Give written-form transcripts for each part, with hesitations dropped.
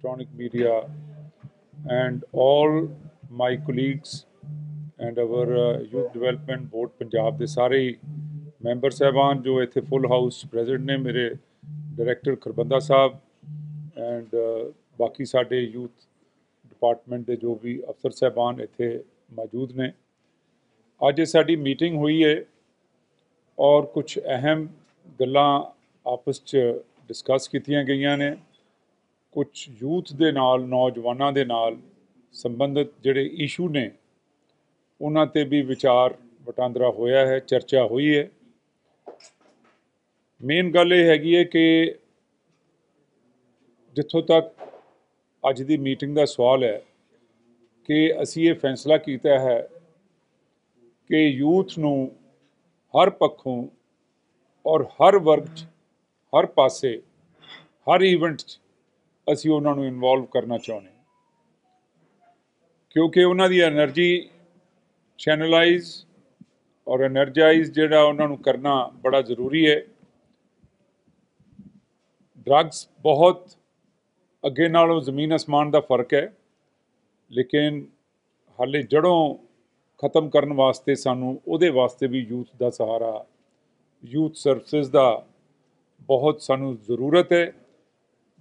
electronic media, and all my colleagues and our Youth Development Board Punjab ਦੇ ਸਾਰੇ member ਸਾਹਿਬਾਨ ਜੋ ਇੱਥੇ ਫੁੱਲ ਹਾਊਸ ਪ੍ਰੈਜ਼ੀਡੈਂਟ ਨੇ, ਮੇਰੇ ਡਾਇਰੈਕਟਰ ਖਰਬੰਦਾ ਸਾਹਿਬ ਐਂਡ ਬਾਕੀ ਸਾਡੇ ਯੂਥ ਡਿਪਾਰਟਮੈਂਟ ਦੇ ਜੋ ਵੀ ਅਫਸਰ ਸਾਹਿਬਾਨ ਇੱਥੇ ਮੌਜੂਦ ਨੇ। ਅੱਜ ਇਹ ਸਾਡੀ ਮੀਟਿੰਗ ਹੋਈ ਹੈ ਔਰ ਕੁਝ ਅਹਿਮ ਗੱਲਾਂ ਆਪਸ 'ਚ ਡਿਸਕਸ ਕੀਤੀਆਂ ਗਈਆਂ ਨੇ। ਕੁਝ ਯੂਥ ਦੇ ਨਾਲ, ਨੌਜਵਾਨਾਂ ਦੇ ਨਾਲ ਸੰਬੰਧਿਤ ਜਿਹੜੇ ਇਸ਼ੂ ਨੇ ਉਹਨਾਂ 'ਤੇ ਵੀ ਵਿਚਾਰ ਵਟਾਂਦਰਾ ਹੋਇਆ ਹੈ, ਚਰਚਾ ਹੋਈ ਹੈ। ਮੇਨ ਗੱਲ ਇਹ ਹੈਗੀ ਹੈ ਕਿ ਜਿੱਥੋਂ ਤੱਕ ਅੱਜ ਦੀ ਮੀਟਿੰਗ ਦਾ ਸਵਾਲ ਹੈ ਕਿ ਅਸੀਂ ਇਹ ਫੈਸਲਾ ਕੀਤਾ ਹੈ ਕਿ ਯੂਥ ਨੂੰ ਹਰ ਪੱਖੋਂ ਔਰ ਹਰ ਵਰਗ 'ਚ, ਹਰ ਪਾਸੇ, ਹਰ ਈਵੈਂਟ 'ਚ ਅਸੀਂ ਉਹਨਾਂ ਨੂੰ ਇਨਵੋਲਵ ਕਰਨਾ ਚਾਹੁੰਦੇ ਹਾਂ, ਕਿਉਂਕਿ ਉਹਨਾਂ ਦੀ ਐਨਰਜੀ ਚੈਨਲਾਈਜ਼ ਔਰ ਐਨਰਜਾਈਜ਼ ਜਿਹੜਾ ਉਹਨਾਂ ਨੂੰ ਕਰਨਾ ਬੜਾ ਜ਼ਰੂਰੀ ਹੈ। ਡਰੱਗਸ ਬਹੁਤ ਅੱਗੇ ਨਾਲੋਂ ਜ਼ਮੀਨ ਅਸਮਾਨ ਦਾ ਫਰਕ ਹੈ, ਲੇਕਿਨ ਹਾਲੇ ਜੜੋਂ ख़त्म ਕਰਨ ਵਾਸਤੇ ਸਾਨੂੰ ਉਹਦੇ ਵਾਸਤੇ ਵੀ ਯੂਥ ਦਾ ਸਹਾਰਾ, ਯੂਥ ਸਰਵਿਸਿਜ਼ ਦਾ ਬਹੁਤ ਸਾਨੂੰ ਜ਼ਰੂਰਤ ਹੈ।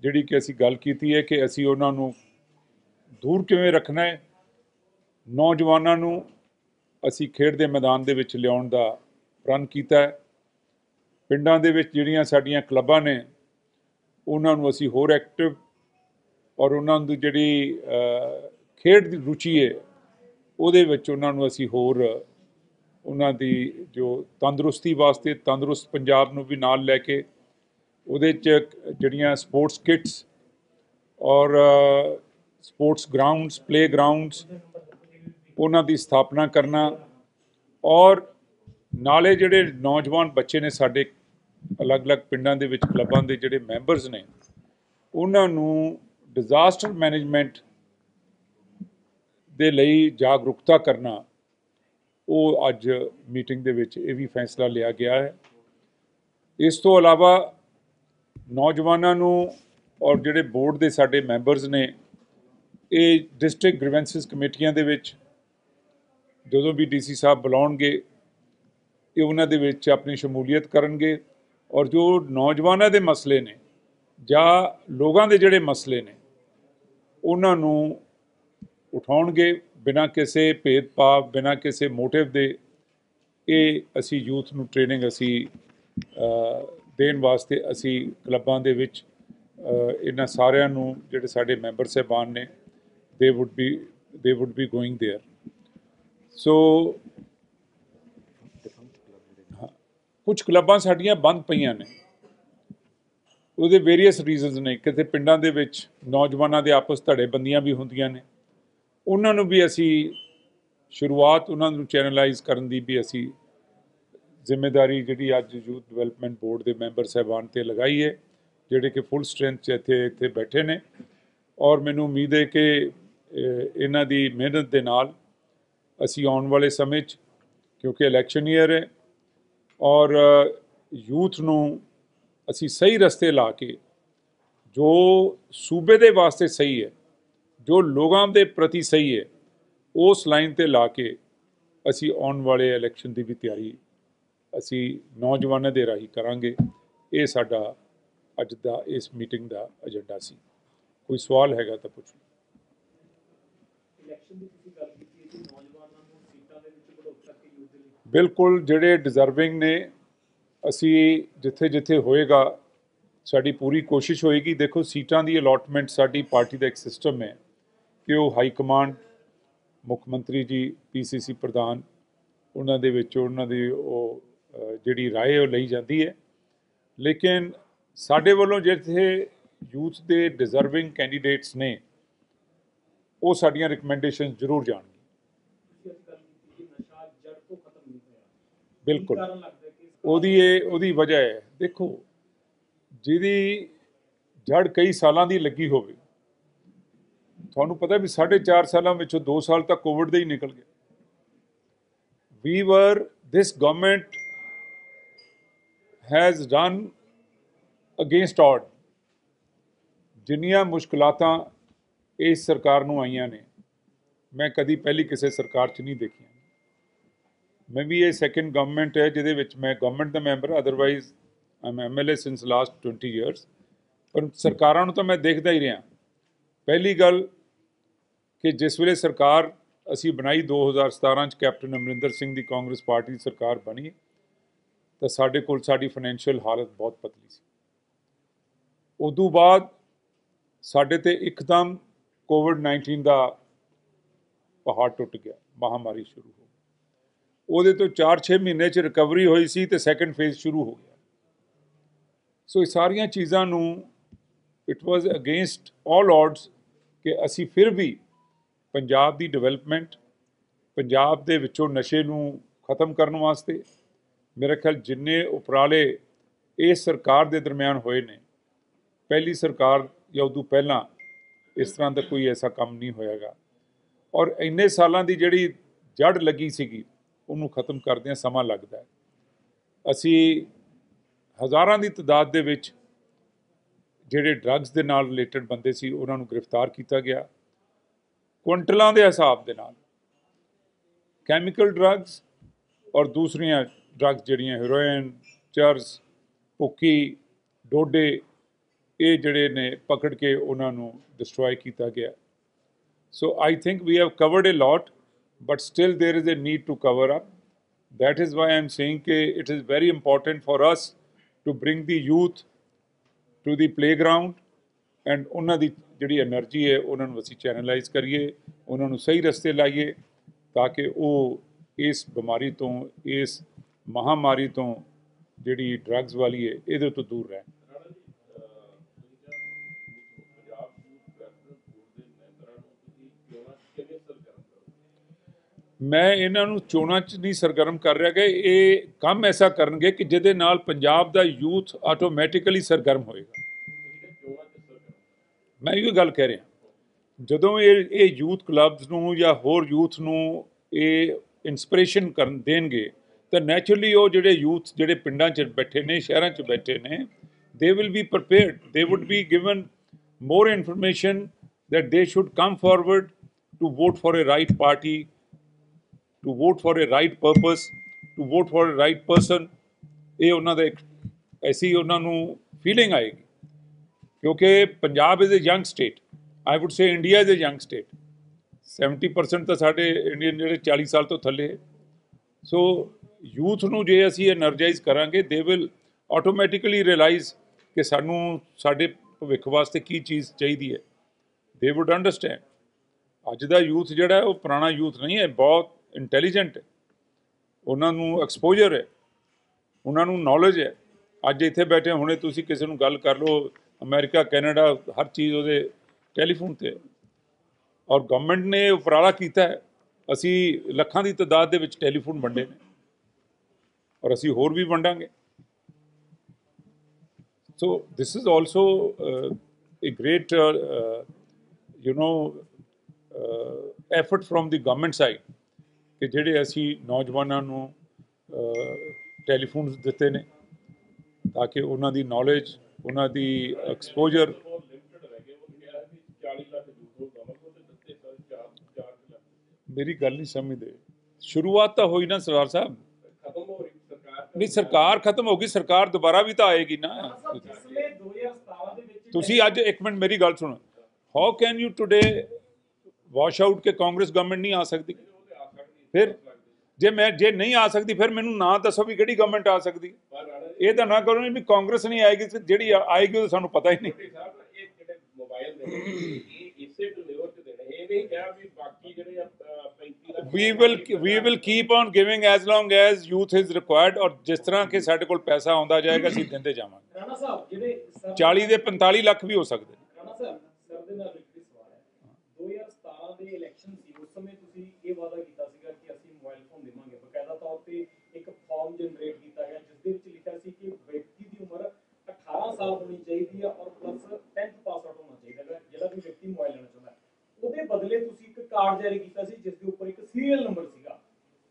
ਜਿਹੜੀ ਕਿ ਅਸੀਂ ਗੱਲ ਕੀਤੀ ਹੈ ਕਿ ਅਸੀਂ ਉਹਨਾਂ ਨੂੰ ਦੂਰ ਕਿਵੇਂ ਰੱਖਣਾ ਹੈ। ਨੌਜਵਾਨਾਂ ਨੂੰ ਅਸੀਂ ਖੇਡ ਦੇ ਮੈਦਾਨ ਦੇ ਵਿੱਚ ਲਿਆਉਣ ਦਾ ਪ੍ਰਣ ਕੀਤਾ ਹੈ। ਪਿੰਡਾਂ ਦੇ ਵਿੱਚ ਜਿਹੜੀਆਂ ਸਾਡੀਆਂ ਕਲੱਬਾਂ ਨੇ ਉਹਨਾਂ ਨੂੰ ਅਸੀਂ ਹੋਰ ਐਕਟਿਵ ਔਰ ਉਹਨਾਂ ਦੀ ਜਿਹੜੀ ਖੇਡ ਦੀ ਰੁਚੀ ਹੈ ਉਹਦੇ ਵਿੱਚ ਉਹਨਾਂ ਨੂੰ ਅਸੀਂ ਹੋਰ ਉਹਨਾਂ ਦੀ ਜੋ ਤੰਦਰੁਸਤੀ ਵਾਸਤੇ ਤੰਦਰੁਸਤ ਪੰਜਾਬ ਨੂੰ ਵੀ ਨਾਲ ਲੈ ਕੇ ਉਹਦੇ 'ਚ ਜਿਹੜੀਆਂ ਸਪੋਰਟਸ ਕਿਟਸ ਔਰ ਸਪੋਰਟਸ ਗਰਾਊਂਡਸ, ਪਲੇ ਗਰਾਊਂਡਸ ਉਹਨਾਂ ਦੀ ਸਥਾਪਨਾ ਕਰਨਾ ਔਰ ਨਾਲੇ ਜਿਹੜੇ ਨੌਜਵਾਨ ਬੱਚੇ ਨੇ ਸਾਡੇ ਅਲੱਗ-ਅਲੱਗ ਪਿੰਡਾਂ ਦੇ ਵਿੱਚ ਕਲੱਬਾਂ ਦੇ ਜਿਹੜੇ ਮੈਂਬਰਸ ਨੇ ਉਹਨਾਂ ਨੂੰ ਡਿਜ਼ਾਸਟਰ ਮੈਨੇਜਮੈਂਟ ਦੇ ਲਈ ਜਾਗਰੂਕਤਾ ਕਰਨਾ, ਉਹ ਅੱਜ ਮੀਟਿੰਗ ਦੇ ਵਿੱਚ ਇਹ ਵੀ ਫੈਸਲਾ ਲਿਆ ਗਿਆ ਹੈ। ਇਸ ਤੋਂ ਇਲਾਵਾ ਨੌਜਵਾਨਾਂ ਨੂੰ ਔਰ ਜਿਹੜੇ ਬੋਰਡ ਦੇ ਸਾਡੇ ਮੈਂਬਰਸ ਨੇ ਇਹ ਡਿਸਟ੍ਰਿਕਟ ਗ੍ਰੀਵੈਂਸਿਸ ਕਮੇਟੀਆਂ ਦੇ ਵਿੱਚ ਜਦੋਂ ਵੀ ਡੀਸੀ ਸਾਹਿਬ ਬੁਲਾਉਣਗੇ ਇਹ ਉਹਨਾਂ ਦੇ ਵਿੱਚ ਆਪਣੀ ਸ਼ਮੂਲੀਅਤ ਕਰਨਗੇ ਔਰ ਜੋ ਨੌਜਵਾਨਾਂ ਦੇ ਮਸਲੇ ਨੇ ਜਾਂ ਲੋਕਾਂ ਦੇ ਜਿਹੜੇ ਮਸਲੇ ਨੇ ਉਹਨਾਂ ਨੂੰ ਉਠਾਉਣਗੇ ਬਿਨਾਂ ਕਿਸੇ ਭੇਦਭਾਵ, ਬਿਨਾਂ ਕਿਸੇ ਮੋਟਿਵ ਦੇ। ਇਹ ਅਸੀਂ ਯੂਥ ਨੂੰ ਟ੍ਰੇਨਿੰਗ ਅਸੀਂ ਦੇਣ ਵਾਸਤੇ ਅਸੀਂ ਕਲੱਬਾਂ ਦੇ ਵਿੱਚ ਇਹਨਾਂ ਸਾਰਿਆਂ ਨੂੰ ਜਿਹੜੇ ਸਾਡੇ ਮੈਂਬਰ ਸਾਹਿਬਾਨ ਨੇ they would be going there. So ਕੁਝ ਕਲੱਬਾਂ ਸਾਡੀਆਂ ਬੰਦ ਪਈਆਂ ਨੇ, ਉਹਦੇ ਵੇਰੀਅਸ ਰੀਜ਼ਨਸ ਨੇ। ਕਿਤੇ ਪਿੰਡਾਂ ਦੇ ਵਿੱਚ ਨੌਜਵਾਨਾਂ ਦੇ ਆਪਸ ਧੜੇਬੰਦੀਆਂ ਵੀ ਹੁੰਦੀਆਂ ਨੇ, ਉਹਨਾਂ ਨੂੰ ਵੀ ਅਸੀਂ ਸ਼ੁਰੂਆਤ ਉਹਨਾਂ ਨੂੰ ਚੈਨਲਾਈਜ਼ ਕਰਨ ਦੀ ਵੀ ਅਸੀਂ ਜ਼ਿੰਮੇਵਾਰੀ ਜਿਹੜੀ ਅੱਜ ਯੂਥ ਡਿਵੈਲਪਮੈਂਟ ਬੋਰਡ ਦੇ ਮੈਂਬਰ ਸਾਹਿਬਾਨ 'ਤੇ ਲਗਾਈ ਹੈ, ਜਿਹੜੇ ਕਿ ਫੁੱਲ ਸਟਰੈਂਥ 'ਚ ਇੱਥੇ ਬੈਠੇ ਨੇ। ਔਰ ਮੈਨੂੰ ਉਮੀਦ ਹੈ ਕਿ ਇਹਨਾਂ ਦੀ ਮਿਹਨਤ ਦੇ ਨਾਲ ਅਸੀਂ ਆਉਣ ਵਾਲੇ ਸਮੇਂ 'ਚ, ਕਿਉਂਕਿ ਇਲੈਕਸ਼ਨ ਈਅਰ ਹੈ ਔਰ ਯੂਥ ਨੂੰ ਅਸੀਂ ਸਹੀ ਰਸਤੇ ਲਾ ਕੇ ਜੋ ਸੂਬੇ ਦੇ ਵਾਸਤੇ ਸਹੀ ਹੈ, ਜੋ ਲੋਕਾਂ ਦੇ ਪ੍ਰਤੀ ਸਹੀ ਹੈ, ਉਸ ਲਾਈਨ 'ਤੇ ਲਾ ਕੇ ਅਸੀਂ ਆਉਣ ਵਾਲੇ ਇਲੈਕਸ਼ਨ ਦੀ ਵੀ ਤਿਆਰੀ ਅਸੀਂ ਨੌਜਵਾਨਾਂ ਦੇ ਰਾਹੀਂ ਕਰਾਂਗੇ। ਇਹ ਸਾਡਾ ਅੱਜ ਦਾ ਇਸ ਮੀਟਿੰਗ ਦਾ ਏਜੰਡਾ ਸੀ। ਕੋਈ ਸਵਾਲ ਹੈਗਾ ਤਾਂ ਪੁੱਛੋ। ਬਿਲਕੁਲ, ਜਿਹੜੇ ਡਿਜ਼ਰਵਿੰਗ ਨੇ ਅਸੀਂ ਜਿੱਥੇ ਜਿੱਥੇ ਹੋਏਗਾ ਸਾਡੀ ਪੂਰੀ ਕੋਸ਼ਿਸ਼ ਹੋਏਗੀ। ਦੇਖੋ, ਸੀਟਾਂ ਦੀ ਅਲੋਟਮੈਂਟ ਸਾਡੀ ਪਾਰਟੀ ਦਾ ਇੱਕ ਸਿਸਟਮ ਹੈ ਕਿ ਉਹ ਹਾਈ ਕਮਾਂਡ, ਮੁੱਖ ਮੰਤਰੀ ਜੀ, PCC ਪ੍ਰਧਾਨ, ਉਹਨਾਂ ਦੇ ਵਿੱਚ ਉਹਨਾਂ ਦੀ ਉਹ ਜਿਹੜੀ ਰਾਏ ਉਹ ਲਈ ਜਾਂਦੀ ਹੈ। ਲੇਕਿਨ ਸਾਡੇ ਵੱਲੋਂ ਜਿੱਥੇ ਯੂਥ ਦੇ ਡਿਜ਼ਰਵਿੰਗ ਕੈਂਡੀਡੇਟਸ ਨੇ ਉਹ ਸਾਡੀਆਂ ਰਿਕਮੈਂਡੇਸ਼ਨ ਜ਼ਰੂਰ ਜਾਣਗੀਆਂ। ਬਿਲਕੁਲ, ਉਹਦੀ ਵਜ੍ਹਾ ਹੈ। ਦੇਖੋ, ਜਿਹਦੀ ਜੜ ਕਈ ਸਾਲਾਂ ਦੀ ਲੱਗੀ ਹੋਵੇ, ਤੁਹਾਨੂੰ ਪਤਾ ਵੀ 4.5 ਸਾਲਾਂ ਵਿੱਚੋਂ 2 ਸਾਲ ਤਾਂ ਕੋਵਿਡ ਦੇ ਹੀ ਨਿਕਲ ਗਏ। this government has done against odd। जिन्नियां मुश्किलातां इस सरकार नूं आईयां ने मैं कदी पहली किसी सरकार च नहीं देखी। मैं भी ये सैकेंड गवर्नमेंट है जिहदे विच मैं गवर्नमेंट दा member, otherwise I am MLA since last 20 years, पर सरकारां नूं तां मैं देखदा ही रहा। पहली गल कि जिस वेले सरकार असी बनाई 2017 च कैप्टन अमरिंदर सिंह दी कांग्रेस पार्टी दी सरकार बनी तो साडे कोल साडी फाइनैंशियल हालत बहुत पतली सी। उदों बाद साडे ते एकदम कोविड-19 का पहाड़ टुट गया, महामारी शुरू हो गई। उहदे तो 4-6 महीने च रिकवरी हुई सी ते सैकेंड फेज शुरू हो गया। सो ये सारियां चीज़ां नूं it was against all odds कि असी फिर भी पंजाब दी डिवेलपमेंट, पंजाब दे विचों नशे नूं खत्म करने वास्ते मेरे ख्याल जिन्ने उपराले इस सरकार दे दरम्यान होए ने, पहली सरकार या उदों पहला इस तरह का कोई ऐसा काम नहीं होएगा। और इन्ने सालों की जिहड़ी जड़ लगी सीगी उन्होंने खत्म करदियां समा लगता है। असी हज़ारां की तादाद दे विच जिहड़े ड्रग्स दे नाल रिलेटेड बंदे सी उन्हां नूं गिरफ्तार किया गया, क्विंटलों के हिसाब दे नाल कैमिकल ड्रग्स और दूसरियां ड्रग्स जिहड़ियां हेरोइन, चरस, भुक्की, डोडे, ये जिहड़े ने पकड़ के उन्होंने डिस्ट्रॉय किया गया। So I think we have covered a lot but still there is a need to cover up. That is why I am saying कि it is very important for us to bring the youth to the playground and उन्हां दी जिहड़ी energy है उन्होंने असीं channelise करिए, उन्होंने सही रस्ते लाइए ताकि वो इस बीमारी तो, इस महामारी तो जिहड़ी ड्रग्स वाली है इहदे तो दूर रहन। मैं इन्हों चोणों च नहीं सरगर्म कर रहा कि ये काम ऐसा करनगे कि जिहदे नाल पंजाब दा यूथ आटोमैटिकली सरगर्म होएगा। मैं ये गल कह रहा जदों ये यूथ क्लब्स नूं या होर यूथ नूं ये इंस्पिरेशन कर देणगे तो नैचुरली वो जिहड़े यूथ जिहड़े पिंडां च बैठे ने, शहरां च बैठे ने, they will be prepared, they would be given more information that they should come forward to vote for a right party, to vote for a right purpose, to vote for a right person. ये उन्होंने एक ऐसी उन्होंने feeling आएगी क्योंकि Punjab is a young state, I would say India is a young state. 70% तो साढ़े Indian जिहड़े 40 साल तो थले। सो यूथ नूं जे असीं एनर्जाइज करांगे दे विल ऑटोमैटिकली रियलाइज कि सानू साडे भविख वास्ते की चीज़ चाहिए है, दे वुड अंडरस्टैंड। अज दा यूथ जिहड़ा है वो पुराना यूथ नहीं है, बहुत इंटैलीजेंट है, उन्होंने एक्सपोजर है, उन्होंने नॉलेज है। अज इत्थे बैठे हुणे तुसीं किसी नूं गल कर लो, अमेरिका कैनेडा हर चीज़ वो टैलीफोन ते। और गवर्नमेंट ने उपराला किया है, असी लखां की तादाद दे विच टैलीफोन वंडे ने और असी होर भी वंडांगे। So this is also a great effort from the government side कि जिहड़े असी नौजवानों नूं टैलीफोन दिते ने ताकि उन्हां दी नॉलेज, उन्हां दी एक्सपोजर। मेरी गल नहीं समझते, शुरुआत तो हुई ना सरदार साहब, नहीं सरकार खत्म होगी, सरकार दोबारा भी तो आएगी ना। तुसी अज एक मिनट मेरी गल सुनो, how can you today wash out के कांग्रेस गवर्नमेंट नहीं आ सकती? फिर जे नहीं आ सकती फिर मैनू ना दसो भी किहड़ी गवर्नमेंट आ सकती। ये तो ना करो भी कांग्रेस नहीं आएगी, जिहड़ी आएगी तो सानू पता ही नहीं। We will keep on giving as long as youth is required, और जिस तरह के साडे कोल पैसा आउंदा जाएगा असीं दिंदे जावांगे। 40 ਦੇ 45 ਲੱਖ भी हो सकते। ਉਹਦੇ ਬਦਲੇ ਤੁਸੀਂ ਇੱਕ ਕਾਰਡ ਜਾਰੀ ਕੀਤਾ ਸੀ ਜਿਸ ਦੇ ਉੱਪਰ ਇੱਕ ਸੀਰੀਅਲ ਨੰਬਰ ਸੀਗਾ।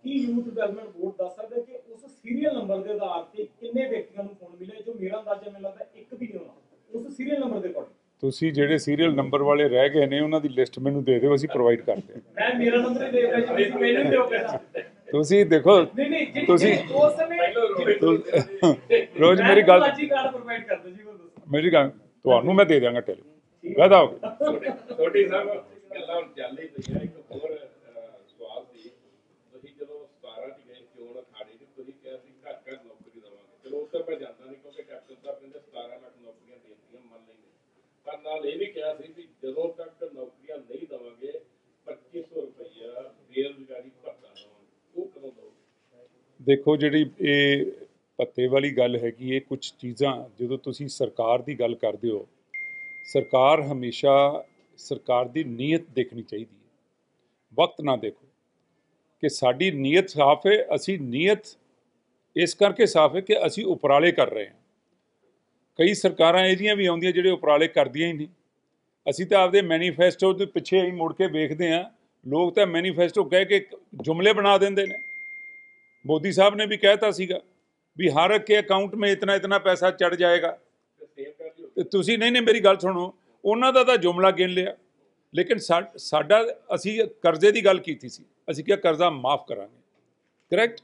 ਕੀ ਯੂਥ ਡਿਵੈਲਪਮੈਂਟ ਬੋਰਡ ਦੱਸ ਸਕਦਾ ਕਿ ਉਸ ਸੀਰੀਅਲ ਨੰਬਰ ਦੇ ਆਧਾਰ ਤੇ ਕਿੰਨੇ ਵਿਅਕਤੀਆਂ ਨੂੰ ਫੋਨ ਮਿਲੇ? ਜੋ ਮੇਰਾ ਅੰਦਾਜ਼ਾ ਮੈਨੂੰ ਲੱਗਦਾ ਇੱਕ ਵੀ ਨਹੀਂ ਹੋਣਾ ਉਸ ਸੀਰੀਅਲ ਨੰਬਰ ਦੇ ਅਕੋਰਡਿੰਗ। ਤੁਸੀਂ ਜਿਹੜੇ ਸੀਰੀਅਲ ਨੰਬਰ ਵਾਲੇ ਰਹਿ ਗਏ ਨੇ ਉਹਨਾਂ ਦੀ ਲਿਸਟ ਮੈਨੂੰ ਦੇ ਦਿਓ, ਅਸੀਂ ਪ੍ਰੋਵਾਈਡ ਕਰਦੇ ਹਾਂ। ਮੈਂ ਮੇਰਾ ਨੰਬਰ ਹੀ ਦੇ ਰਿਹਾ ਜੀ, ਤੁਸੀਂ ਮੈਨੂੰ ਹੀ ਦਿਓ ਪਹਿਲਾਂ। ਤੁਸੀਂ ਦੇਖੋ, ਨਹੀਂ ਨਹੀਂ ਤੁਸੀਂ ਉਸ ਸਮੇਂ ਰੋਜ਼ ਮੇਰੀ ਗੱਲ ਅੱਜ ਹੀ ਕਾਰਡ ਪ੍ਰੋਵਾਈਡ ਕਰ ਦਿਓ ਜੀ, ਉਹ ਦੱਸੋ। ਮੇਰੀ ਗੱਲ ਤੁਹਾਨੂੰ ਮੈਂ ਦੇ ਦਿਆਂਗਾ ਟੈਲੀ ਵਾਦਾ ਹੋ ਗਿਆ। ਛੋਟੀ ਸਾਹਿਬ ਗੱਲਾਂ ਚੱਲ ਹੀ ਪਈਆਂ। ਇੱਕ ਹੋਰ ਸਵਾਲ ਸੀ, ਤੁਸੀਂ ਜਦੋਂ 17 ਚ ਗਏ ਚੋਣ ਅਖਾੜੇ ਚ, ਤੁਸੀਂ ਕਿਹਾ ਸੀ ਘਰ ਘਰ ਨੌਕਰੀ ਦੇਵਾਂਗੇ। ਚਲੋ ਉੱਧਰ ਮੈਂ ਜਾਂਦਾ ਨਹੀਂ ਕਿਉਂਕਿ ਕੈਪਟਨ ਸਾਹਿਬ ਕਹਿੰਦੇ 17 ਲੱਖ ਨੌਕਰੀਆਂ ਦੇਣੀਆਂ, ਮੰਨ ਲੈਂਦੇ, ਪਰ ਨਾਲ ਇਹ ਵੀ ਕਿਹਾ ਸੀ ਵੀ ਜਦੋਂ ਤੱਕ ਨੌਕਰੀਆਂ ਨਹੀਂ ਦੇਵਾਂਗੇ 2500 ਰੁਪਈਆ ਬੇਰੁਜ਼ਗਾਰੀ ਭੱਤਾ ਦੇਵਾਂਗੇ। ਉਹ ਕਦੋਂ ਦਓਗੇ? ਦੇਖੋ, ਜਿਹੜੀ ਇਹ ਭੱਤੇ ਵਾਲੀ ਗੱਲ ਹੈਗੀ, ਇਹ ਕੁਝ ਚੀਜ਼ਾਂ ਜਦੋਂ ਤੁਸੀਂ ਸਰਕਾਰ ਦੀ ਗੱਲ ਕਰਦੇ ਹੋ, ਸਰਕਾਰ ਹਮੇਸ਼ਾ ਸਰਕਾਰ ਦੀ ਨੀਅਤ ਦੇਖਣੀ ਚਾਹੀਦੀ ਹੈ, ਵਕਤ ਨਾ ਦੇਖੋ ਕਿ ਸਾਡੀ ਨੀਅਤ ਸਾਫ਼ ਹੈ। ਅਸੀਂ ਨੀਅਤ ਇਸ ਕਰਕੇ ਸਾਫ਼ ਹੈ ਕਿ ਅਸੀਂ ਉਪਰਾਲੇ ਕਰ ਰਹੇ ਹਾਂ। ਕਈ ਸਰਕਾਰਾਂ ਇਹ ਜਿਹੀਆਂ ਵੀ ਆਉਂਦੀਆਂ ਜਿਹੜੇ ਉਪਰਾਲੇ ਕਰਦੀਆਂ ਹੀ ਨਹੀਂ। ਅਸੀਂ ਤਾਂ ਆਪਦੇ ਮੈਨੀਫੈਸਟੋ ਦੇ ਪਿੱਛੇ ਹੀ ਮੁੜ ਕੇ ਵੇਖਦੇ ਹਾਂ। ਲੋਕ ਤਾਂ ਮੈਨੀਫੈਸਟੋ ਕਹਿ ਕੇ ਜੁਮਲੇ ਬਣਾ ਦਿੰਦੇ ਨੇ। ਮੋਦੀ ਸਾਹਿਬ ਨੇ ਵੀ ਕਹਿਤਾ ਸੀਗਾ ਵੀ ਹਰ ਇੱਕ ਕੇ ਅਕਾਊਂਟ में इतना इतना पैसा ਚੜ ਜਾਏਗਾ। ਤੇ ਤੁਸੀਂ ਨਹੀਂ ਮੇਰੀ ਗੱਲ ਸੁਣੋ, ਉਹਨਾਂ ਦਾ ਤਾਂ ਜੁਮਲਾ ਗਿਣ ਲਿਆ, ਲੇਕਿਨ ਸਾਡਾ ਅਸੀਂ ਕਰਜ਼ੇ ਦੀ ਗੱਲ ਕੀਤੀ ਸੀ। ਅਸੀਂ ਕਿਹਾ ਕਰਜ਼ਾ ਮਾਫ ਕਰਾਂਗੇ, ਕਰੈਕਟ।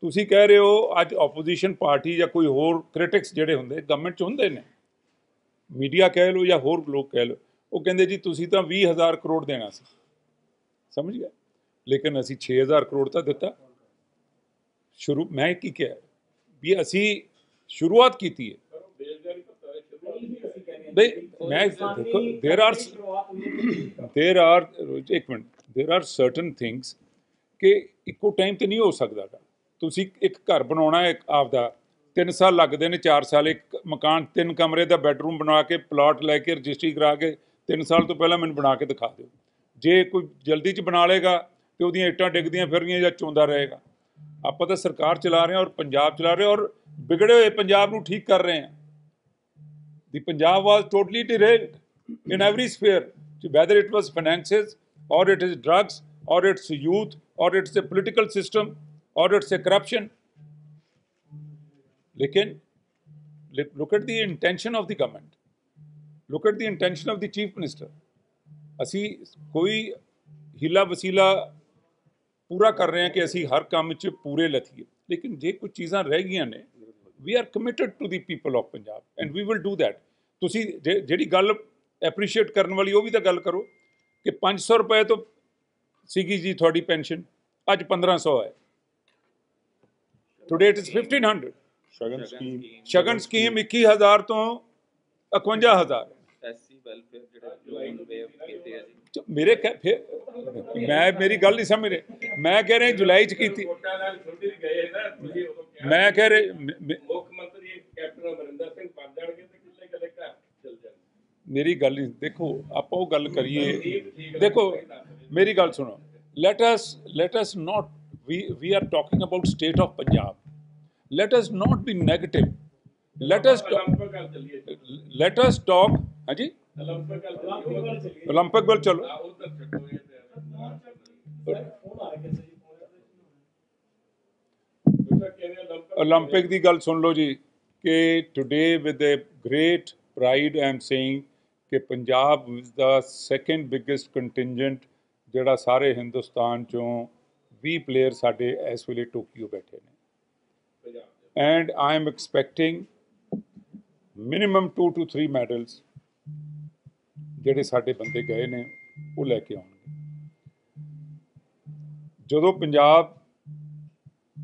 ਤੁਸੀਂ ਕਹਿ ਰਹੇ ਹੋ ਅੱਜ ਆਪੋਜੀਸ਼ਨ ਪਾਰਟੀ ਜਾਂ ਕੋਈ ਹੋਰ ਕ੍ਰਿਟਿਕਸ ਜਿਹੜੇ ਹੁੰਦੇ ਗਵਰਨਮੈਂਟ 'ਚ ਹੁੰਦੇ ਨੇ, ਮੀਡੀਆ ਕਹਿ ਲਓ ਜਾਂ ਹੋਰ ਲੋਕ ਕਹਿ ਲਓ, ਉਹ ਕਹਿੰਦੇ ਜੀ ਤੁਸੀਂ ਤਾਂ 20,000 ਕਰੋੜ ਦੇਣਾ ਸੀ, ਸਮਝ ਗਏ, ਲੇਕਿਨ ਅਸੀਂ 6,000 ਕਰੋੜ ਤਾਂ ਦਿੱਤਾ। ਸ਼ੁਰੂ ਮੈਂ ਕੀ ਕਿਹਾ ਵੀ ਅਸੀਂ ਸ਼ੁਰੂਆਤ ਕੀਤੀ ਹੈ। ਮੈਂ ਦੇਖੋ ਦੇਰ ਆਰ ਇੱਕ ਮਿੰਟ, ਦੇਰ ਆਰ ਸਰਟਨ ਥਿੰਗਸ ਕਿ ਇੱਕੋ ਟਾਈਮ ਤੇ ਨਹੀਂ ਹੋ ਸਕਦਾ। ਤੁਸੀਂ ਇੱਕ ਘਰ ਬਣਾਉਣਾ ਹੈ ਆਪਦਾ, 3 ਸਾਲ ਲੱਗਦੇ ਨੇ, 4 ਸਾਲ ਇੱਕ ਮਕਾਨ 3 ਕਮਰੇ ਦਾ ਬੈਡਰੂਮ ਬਣਾ ਕੇ ਪਲਾਟ ਲੈ ਕੇ ਰਜਿਸਟਰੀ ਕਰਾ ਕੇ 3 ਸਾਲ ਤੋਂ ਪਹਿਲਾਂ ਮੈਨੂੰ ਬਣਾ ਕੇ ਦਿਖਾ ਦਿਓ। ਜੇ ਕੋਈ ਜਲਦੀ 'ਚ ਬਣਾ ਲਏਗਾ ਤੇ ਉਹਦੀਆਂ ਇੱਟਾਂ ਡਿੱਗਦੀਆਂ ਫਿਰਨੀਆਂ ਜਾਂ ਚੋਂਦਾ ਰਹੇਗਾ। ਆਪਾਂ ਤਾਂ ਸਰਕਾਰ ਚਲਾ ਰਹੇ ਹਾਂ ਔਰ ਪੰਜਾਬ ਚਲਾ ਰਹੇ ਔਰ ਵਿਗੜੇ ਹੋਏ ਪੰਜਾਬ ਨੂੰ ਠੀਕ ਕਰ ਰਹੇ ਹਾਂ। The Punjab was totally derailed in every sphere, whether it was finances or it is drugs or it's youth or it's a political system or it's a corruption. Lekin look at the intention of the government. Look at the intention of the chief minister. ਅਸੀਂ ਕੋਈ ਹੀਲਾ ਵਸੀਲਾ ਪੂਰਾ ਕਰ ਰਹੇ ਹਾਂ ਕਿ ਅਸੀਂ ਹਰ ਕੰਮ 'ਚ ਪੂਰੇ ਲੱਥੀਏ, ਲੇਕਿਨ ਜੇ ਕੁਝ ਚੀਜ਼ਾਂ ਰਹਿ ਗਈਆਂ ਨੇ, we are committed to the people of Punjab and we will do that. ਤੁਸੀਂ ਜਿਹੜੀ ਗੱਲ ਐਪਰੀਸ਼ੀਏਟ ਕਰਨ ਵਾਲੀ ਉਹ ਵੀ ਤਾਂ ਗੱਲ ਕਰੋ ਕਿ 500 ਰੁਪਏ ਤੋਂ ਸੀਗੀ ਜੀ ਤੁਹਾਡੀ ਪੈਨਸ਼ਨ, ਅੱਜ 1500 ਹੈ। Today it is 1500। ਸ਼ਗਨ ਸਕੀਮ 21,000 ਤੋਂ 51,000। ਐਸਸੀ ਵੈਲਫੇਅਰ ਜਿਹੜੇ ਲੋਨ ਵੇਵ ਕੀਤੇ ਆ ਜੀ, ਮੇਰੇ ਫਿਰ ਮੈਂ ਮੇਰੀ ਗੱਲ ਨਹੀਂ ਸਮਝ ਰਹੇ। ਮੈਂ ਕਹਿ ਰਿਹਾ ਜੁਲਾਈ 'ਚ ਕੀਤੀ। ਮੈਂ ਕਹਿ ਰਿਹਾ ਮੁੱਖ ਮੰਤਰੀ ਕੈਪਟਨ ਅਮਰਿੰਦਰ ਸਿੰਘ ਬਣ ਜਾਣਗੇ ਤੇ ਕਿੱਲੇ ਕਿੱਲੇ ਘਰ ਚਲ ਜਾਣਗੇ। ਮੇਰੀ ਗੱਲ ਨਹੀਂ, ਦੇਖੋ ਆਪਾਂ ਉਹ ਗੱਲ ਕਰੀਏ। ਦੇਖੋ ਮੇਰੀ ਗੱਲ ਸੁਣੋ, let us not, we are talking about state of Punjab. Let us not be negative. Let us talk ਹਾਂਜੀ 올림픽 ਵੱਲ ਚਲੋ। 올림픽 ਦੀ ਗੱਲ ਸੁਣ ਲਓ ਜੀ ਕਿ today with a great pride I am saying ਕਿ Punjab is the second biggest contingent ਜਿਹੜਾ ਸਾਰੇ ਹਿੰਦੁਸਤਾਨ 'ਚੋਂ 20 ਪਲੇਅਰ ਸਾਡੇ ਇਸ ਵੇਲੇ ਟੋਕੀਓ ਬੈਠੇ ਨੇ। And I am expecting minimum 2 to 3 medals ਜਿਹੜੇ ਸਾਡੇ ਬੰਦੇ ਗਏ ਨੇ ਉਹ ਲੈ ਕੇ ਆਉਣਗੇ। ਜਦੋਂ ਪੰਜਾਬ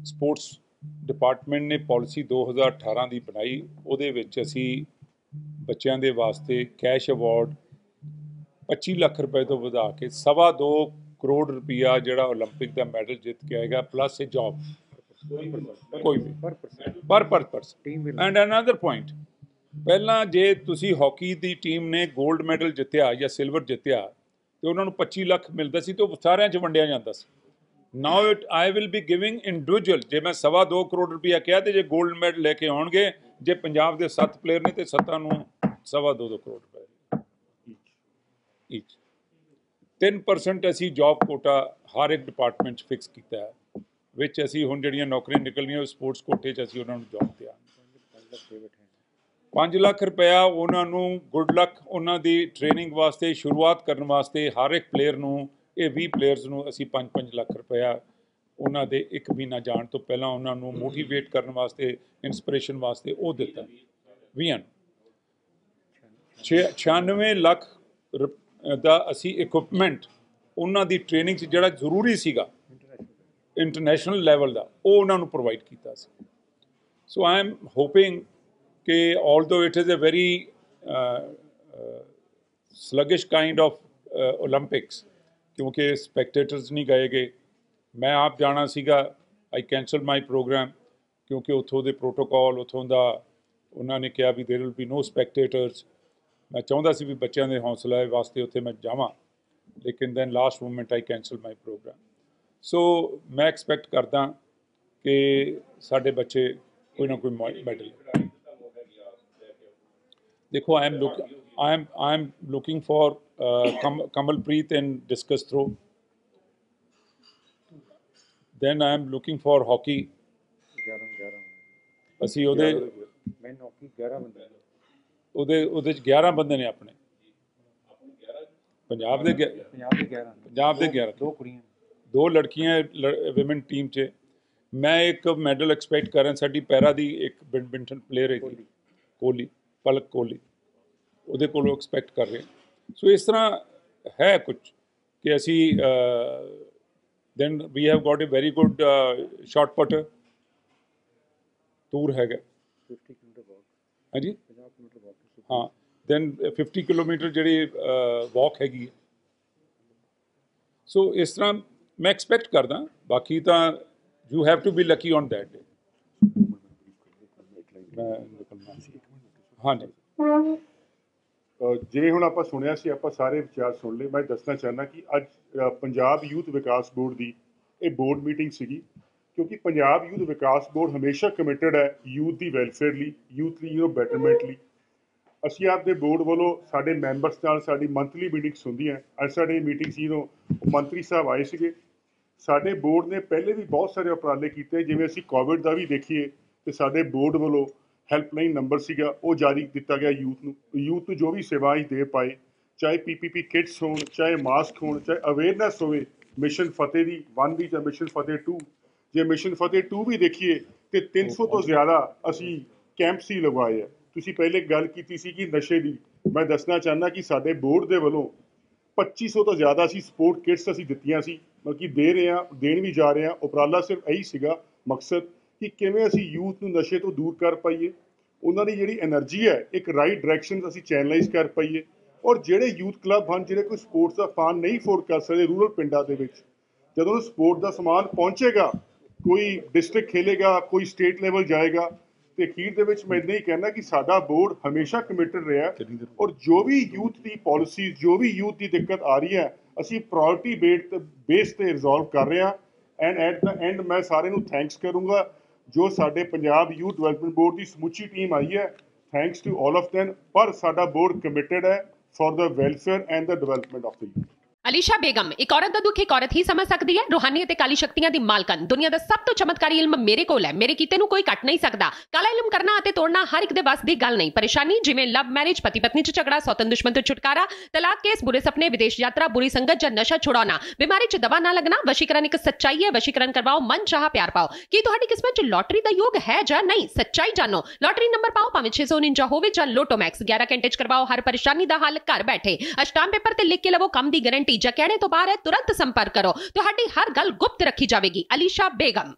ਸਪੋਰਟਸ ਡਿਪਾਰਟਮੈਂਟ ਨੇ ਪਾਲਿਸੀ 2018 ਦੀ ਬਣਾਈ, ਉਹਦੇ ਵਿੱਚ ਅਸੀਂ ਬੱਚਿਆਂ ਦੇ ਵਾਸਤੇ ਕੈਸ਼ ਅਵਾਰਡ 25 ਲੱਖ ਰੁਪਏ ਤੋਂ ਵਧਾ ਕੇ 2.25 ਕਰੋੜ ਰੁਪਈਆ ਜਿਹੜਾ 올림픽 ਦਾ ਮੈਡਲ ਜਿੱਤ ਕੇ ਆਏਗਾ, ਪਲੱਸ ਏ ਜੌਬ ਕੋਈ ਵੀ ਪਰ ਪਰਸਨ। ਐਂਡ ਅਨਦਰ ਪੁਆਇੰਟ, ਪਹਿਲਾਂ ਜੇ ਤੁਸੀਂ ਹਾਕੀ ਦੀ ਟੀਮ ਨੇ 골ਡ ਮੈਡਲ ਜਿੱਤਿਆ ਜਾਂ ਸਿਲਵਰ ਜਿੱਤਿਆ ਤੇ ਉਹਨਾਂ ਨੂੰ 25 ਲੱਖ ਮਿਲਦਾ ਸੀ ਤੇ ਉਹ ਸਾਰਿਆਂ 'ਚ ਵੰਡਿਆ ਜਾਂਦਾ ਸੀ। Now I will be giving individual. ਜੇ ਮੈਂ 2.25 ਕਰੋੜ ਰੁਪਈਆ ਕਿਹਾ ਤੇ ਜੇ 골ਡ ਮੈਡਲ ਲੈ ਕੇ ਆਉਣਗੇ, ਜੇ ਪੰਜਾਬ ਦੇ 7 ਪਲੇਅਰ ਨੇ ਤੇ 7 ਨੂੰ 2.25 ਕਰੋੜ ਰੁਪਏ ਈਚ। 3% ਅਸੀਂ ਜੌਬ ਕੋਟਾ ਹਰ ਇੱਕ ਡਿਪਾਰਟਮੈਂਟ 'ਚ ਫਿਕਸ ਕੀਤਾ ਹੈ, ਵਿੱਚ ਅਸੀਂ ਹੁਣ ਜਿਹੜੀਆਂ ਨੌਕਰੀਆਂ ਨਿਕਲਣੀਆਂ ਸਪੋਰਟਸ ਕੋਟੇ 'ਚ ਅਸੀਂ ਉਹਨਾਂ ਨੂੰ ਜੌਬ ਦਿਆਂਗੇ। 5 ਲੱਖ ਰੁਪਇਆ ਉਹਨਾਂ ਨੂੰ ਗੁੱਡ ਲੱਕ ਉਹਨਾਂ ਦੀ ਟ੍ਰੇਨਿੰਗ ਵਾਸਤੇ ਸ਼ੁਰੂਆਤ ਕਰਨ ਵਾਸਤੇ ਹਰ ਇੱਕ ਪਲੇਅਰ ਨੂੰ ਇਹ 20 ਪਲੇਅਰਸ ਨੂੰ ਅਸੀਂ 5-5 ਲੱਖ ਰੁਪਇਆ ਉਹਨਾਂ ਦੇ ਇੱਕ ਮਹੀਨਾ ਜਾਣ ਤੋਂ ਪਹਿਲਾਂ ਉਹਨਾਂ ਨੂੰ ਮੋਟੀਵੇਟ ਕਰਨ ਵਾਸਤੇ ਇਨਸਪੀਰੇਸ਼ਨ ਵਾਸਤੇ ਉਹ ਦਿੱਤਾ 20 96 ਲੱਖ ਦਾ ਅਸੀਂ ਇਕਵਿਪਮੈਂਟ ਉਹਨਾਂ ਦੀ ਟ੍ਰੇਨਿੰਗ 'ਚ ਜਿਹੜਾ ਜ਼ਰੂਰੀ ਸੀਗਾ ਇੰਟਰਨੈਸ਼ਨਲ ਲੈਵਲ ਦਾ ਉਹ ਉਹਨਾਂ ਨੂੰ ਪ੍ਰੋਵਾਈਡ ਕੀਤਾ ਸੀ। ਸੋ ਆਈ ਐਮ ਹੋਪਿੰਗ ਕਿ although it is a very sluggish kind of Olympics ਕਿਉਂਕਿ ਸਪੈਕਟੇਟਰਸ ਨਹੀਂ ਗਏ ਮੈਂ ਆਪ ਜਾਣਾ ਸੀਗਾ ਆਈ ਕੈਂਸਲ ਮਾਈ ਪ੍ਰੋਗਰਾਮ ਕਿਉਂਕਿ ਉੱਥੋਂ ਦੇ ਪ੍ਰੋਟੋਕੋਲ ਉੱਥੋਂ ਦਾ ਉਹਨਾਂ ਨੇ ਕਿਹਾ ਵੀ ਦੇਰ ਵਿਲ ਬੀ ਨੋ ਸਪੈਕਟੇਟਰਸ। ਮੈਂ ਚਾਹੁੰਦਾ ਸੀ ਵੀ ਬੱਚਿਆਂ ਦੇ ਹੌਸਲੇ ਵਾਸਤੇ ਉੱਥੇ ਮੈਂ ਜਾਵਾਂ ਲੇਕਿਨ ਦੈਨ ਲਾਸਟ ਮੂਮੈਂਟ ਆਈ ਕੈਂਸਲ ਮਾਈ ਪ੍ਰੋਗਰਾਮ। ਸੋ ਮੈਂ ਐਕਸਪੈਕਟ ਕਰਦਾ ਕਿ ਸਾਡੇ ਬੱਚੇ ਕੋਈ ਨਾ ਕੋਈ ਮੈਡਲ। ਦੇਖੋ I am looking for Kamalpreet in discus throw. Then I am looking for hockey. 11 ਅਸੀਂ ਉਹਦੇ ਮੈਂ ਹੋਕੀ 11 ਬੰਦੇ ਉਹਦੇ 'ਚ 11 ਬੰਦੇ ਨੇ ਆਪਣੇ ਪੰਜਾਬ ਦੇ 11 ਦੋ ਕੁੜੀਆਂ 2 ਲੜਕੀਆਂ ਵਿਮਨ ਟੀਮ 'ਚ। ਮੈਂ ਇੱਕ ਮੈਡਲ ਐਕਸਪੈਕਟ ਕਰ ਰਿਹਾ ਸਾਡੀ ਪੈਰਾ ਦੀ ਇੱਕ ਬੈਡਮਿੰਟਨ ਪਲੇਅਰ ਹੈਗੀ ਕੋਹਲੀ ਪਲਕ ਕੋਹਲੀ ਉਹਦੇ ਕੋਲੋਂ ਐਕਸਪੈਕਟ ਕਰ ਰਹੇ। ਸੋ ਇਸ ਤਰ੍ਹਾਂ ਹੈ ਕੁਝ ਕਿ ਅਸੀਂ then we have got a very good shot putter ਟੂਰ ਹੈਗਾ 50 ਕਿਲੋਮੀਟਰ ਵਾਕ ਹਾਂਜੀ 50 ਕਿਲੋਮੀਟਰ ਵਾਕ ਹਾਂ ਦੈਨ 50 ਕਿਲੋਮੀਟਰ ਜਿਹੜੀ ਵਾਕ ਹੈਗੀ ਹੈ। ਸੋ ਇਸ ਤਰ੍ਹਾਂ ਮੈਂ ਐਕਸਪੈਕਟ ਕਰਦਾ ਬਾਕੀ ਤਾਂ you have to be lucky on that day. ਮੈਂ ਨਿਕਲਣਾ ਸੀ ਹਾਂਜੀ। ਜਿਵੇਂ ਹੁਣ ਆਪਾਂ ਸੁਣਿਆ ਸੀ ਆਪਾਂ ਸਾਰੇ ਵਿਚਾਰ ਸੁਣ ਲਏ। ਮੈਂ ਦੱਸਣਾ ਚਾਹੁੰਦਾ ਕਿ ਅੱਜ ਪੰਜਾਬ ਯੂਥ ਵਿਕਾਸ ਬੋਰਡ ਦੀ ਇਹ ਬੋਰਡ ਮੀਟਿੰਗ ਸੀਗੀ ਕਿਉਂਕਿ ਪੰਜਾਬ ਯੂਥ ਵਿਕਾਸ ਬੋਰਡ ਹਮੇਸ਼ਾ ਕਮਿਟਡ ਹੈ ਯੂਥ ਦੀ ਵੈਲਫੇਅਰ ਲਈ ਯੂਥ ਦੀ ਬੈਟਰਮੈਂਟ ਲਈ। ਅਸੀਂ ਆਪਦੇ ਬੋਰਡ ਵੱਲੋਂ ਸਾਡੇ ਮੈਂਬਰਸ ਨਾਲ ਸਾਡੀ ਮੰਥਲੀ ਮੀਟਿੰਗਸ ਹੁੰਦੀਆਂ। ਅੱਜ ਸਾਡੀ ਮੀਟਿੰਗ ਸੀ ਜਦੋਂ ਮੰਤਰੀ ਸਾਹਿਬ ਆਏ ਸੀਗੇ। ਸਾਡੇ ਬੋਰਡ ਨੇ ਪਹਿਲੇ ਵੀ ਬਹੁਤ ਸਾਰੇ ਉਪਰਾਲੇ ਕੀਤੇ ਜਿਵੇਂ ਅਸੀਂ ਕੋਵਿਡ ਦਾ ਵੀ ਦੇਖੀਏ ਤੇ ਸਾਡੇ ਬੋਰਡ ਵੱਲੋਂ ਹੈਲਪਲਾਈਨ ਨੰਬਰ ਸੀਗਾ ਉਹ ਜਾਰੀ ਦਿੱਤਾ ਗਿਆ ਯੂਥ ਨੂੰ ਜੋ ਵੀ ਸੇਵਾएं ਦੇ ਪਾਏ ਚਾਹੇ PPP ਕਿਟਸ ਹੋਣ ਚਾਹੇ ਮਾਸਕ ਹੋਣ ਚਾਹੇ ਅਵੇਅਰਨੈਸ ਹੋਵੇ। ਮਿਸ਼ਨ ਫਤਿਹ ਦੀ 1 ਦੀ ਜਾਂ ਮਿਸ਼ਨ ਫਤਿਹ 2 ਜੇ ਮਿਸ਼ਨ ਫਤਿਹ 2 ਵੀ ਦੇਖੀਏ ਤੇ 300 ਤੋਂ ਜ਼ਿਆਦਾ ਅਸੀਂ ਕੈਂਪਸ ਹੀ ਲਗਵਾਏ ਆ। ਤੁਸੀਂ ਪਹਿਲੇ ਗੱਲ ਕੀਤੀ ਸੀ ਕਿ ਨਸ਼ੇ ਦੀ ਮੈਂ ਦੱਸਣਾ ਚਾਹੁੰਦਾ ਕਿ ਸਾਡੇ ਬੋਰਡ ਦੇ ਵੱਲੋਂ 2500 ਤੋਂ ਜ਼ਿਆਦਾ ਅਸੀਂ ਸਪੋਰਟ ਕਿਟਸ ਅਸੀਂ ਦਿੱਤੀਆਂ ਸੀ ਬਲਕਿ ਦੇ ਰਹੇ ਹਾਂ ਦੇਣ ਵੀ ਜਾ ਰਹੇ ਹਾਂ। ਉਪਰਾਲਾ ਸਿਰਫ ਇਹੀ ਸੀਗਾ ਮਕਸਦ ਕਿ ਕਿਵੇਂ ਅਸੀਂ ਯੂਥ ਨੂੰ ਨਸ਼ੇ ਤੋਂ ਦੂਰ ਕਰ ਪਾਈਏ ਉਹਨਾਂ ਦੀ ਜਿਹੜੀ એનર્ਜੀ ਹੈ ਇੱਕ ਰਾਈਟ ਡਾਇਰੈਕਸ਼ਨ ਅਸੀਂ ਚੈਨਲਾਈਜ਼ ਕਰ ਪਾਈਏ ਔਰ ਜਿਹੜੇ ਯੂਥ ਕਲੱਬ ਹਨ ਜਿਹੜੇ ਕੋਈ ਸਪੋਰਟਸ ਦਾ ਫੰਡ ਨਹੀਂ ਅਫੋਰਡ ਕਰ ਸਕਦੇ ਰੂਰਲ ਪਿੰਡਾਂ ਦੇ ਵਿੱਚ ਜਦੋਂ ਸਪੋਰਟ ਦਾ ਸਮਾਨ ਪਹੁੰਚੇਗਾ ਕੋਈ ਡਿਸਟ੍ਰਿਕਟ ਖੇਲੇਗਾ ਕੋਈ ਸਟੇਟ ਲੈਵਲ ਜਾਏਗਾ ਤੇ ਅਖੀਰ ਦੇ ਵਿੱਚ ਮੈਂ ਇੰਨਾ ਹੀ ਕਹਿਣਾ ਕਿ ਸਾਡਾ ਬੋਰਡ ਹਮੇਸ਼ਾ ਕਮਿਟਡ ਰਿਹਾ ਔਰ ਜੋ ਵੀ ਯੂਥ ਦੀ ਪਾਲਿਸੀਜ਼ ਜੋ ਵੀ ਯੂਥ ਦੀ ਦਿੱਕਤ ਆ ਰਹੀ ਹੈ ਅਸੀਂ ਪ੍ਰਾਇੋਰਟੀ ਬੇਸ ਤੇ ਰਿਜ਼ੋਲਵ ਕਰ ਰਹੇ ਹਾਂ। ਐਂਡ ਐਟ ਦਾ ਐਂਡ ਮੈਂ ਸਾਰਿਆਂ ਨੂੰ ਥੈਂਕਸ ਕਰੂੰਗਾ ਜੋ ਸਾਡੇ ਪੰਜਾਬ ਯੂਥ ਡਿਵੈਲਪਮੈਂਟ ਬੋਰਡ ਦੀ ਸਮੁੱਚੀ ਟੀਮ ਆਈ ਹੈ। Thanks to all of them ਪਰ ਸਾਡਾ ਬੋਰਡ ਕਮਿਟਡ ਹੈ for the welfare and the development of the youth. Alisha Begum ਇੱਕ ਔਰਤ ਦਾ ਦੁੱਖ ਇੱਕ ਔਰਤ ਹੀ ਸਮਝ ਸਕਦੀ ਹੈ। ਰੂਹਾਨੀ ਅਤੇ ਕਾਲੀ ਸ਼ਕਤੀਆਂ ਦੀ ਮਾਲਕਨ ਦੁਨੀਆ ਦਾ ਸਭ ਤੋਂ ਚਮਤਕਾਰੀ ਇਲਮ ਮੇਰੇ ਕੋਲ ਹੈ। ਮੇਰੇ ਕੀਤੇ ਨੂੰ ਕੋਈ ਕੱਟ ਨਹੀਂ ਸਕਦਾ। ਕਾਲਾ ਇਲਮ ਕਰਨਾ ਅਤੇ ਤੋੜਨਾ ਹਰ ਇੱਕ ਦੇ ਵੱਸ ਦੀ ਗੱਲ ਨਹੀਂ। ਪਰੇਸ਼ਾਨੀ ਜਿਵੇਂ ਲਵ ਮੈਰਿਜ ਪਤੀ ਪਤਨੀ ਚ ਝਗੜਾ ਸੌਤਨ ਦੁਸ਼ਮਣ ਤੋਂ ਛੁਟਕਾਰਾ ਤਲਾਕ ਕੇਸ ਬੁਰੇ ਸੁਪਨੇ ਵਿਦੇਸ਼ ਯਾਤਰਾ ਬੁਰੀ ਸੰਗਤ ਜਾਂ ਨਸ਼ਾ ਛੁਡਾਉਣਾ ਬਿਮਾਰੀ ਚ ਦਵਾ ਨਾ ਲੱਗਣਾ। ਵਸ਼ੀਕਰਨ ਇੱਕ ਸੱਚਾਈ ਹੈ। ਵਸ਼ੀਕਰਨ ਕਰਵਾਓ ਮਨ ਚਾਹਾ ਪਿਆਰ ਪਾਓ। ਕੀ ਤੁਹਾਡੀ ਕਿਸਮਤ ਚ ਲੋਟਰੀ ਦਾ ਯੋਗ ਹੈ ਜਾਂ ਨਹੀਂ ਸੱਚਾਈ ਜਾਣੋ। ਲੋਟਰੀ ਨੰਬਰ ਪਾਓ ਭਾਵੇਂ 649 ਹੋਵੇ ਜਾਂ ਲੋਟੋ ਮੈਕਸ 11 ਘੰਟੇ ਚ ਕਰਵਾਓ ਹਰ ਪਰੇਸ਼ਾਨੀ ਦਾ ਹੱਲ ਘਰ ਬੈਠੇ। ਅਸ਼ਟਾਮ ਪੇਪਰ ਤੇ ਲਿਖ ਕੇ ਲਵੋ ਕੰਮ ਦੀ ਗਾਰੰਟੀ ਜਾਂ ਕਹਿਣੇ ਤੋਂ ਬਾਹਰ ਹੈ ਤੁਰੰਤ ਸੰਪਰਕ ਕਰੋ। ਤੁਹਾਡੀ ਹਰ ਗੱਲ ਗੁਪਤ ਰੱਖੀ ਜਾਵੇਗੀ। ਅਲੀਸ਼ਾ ਬੇਗਮ।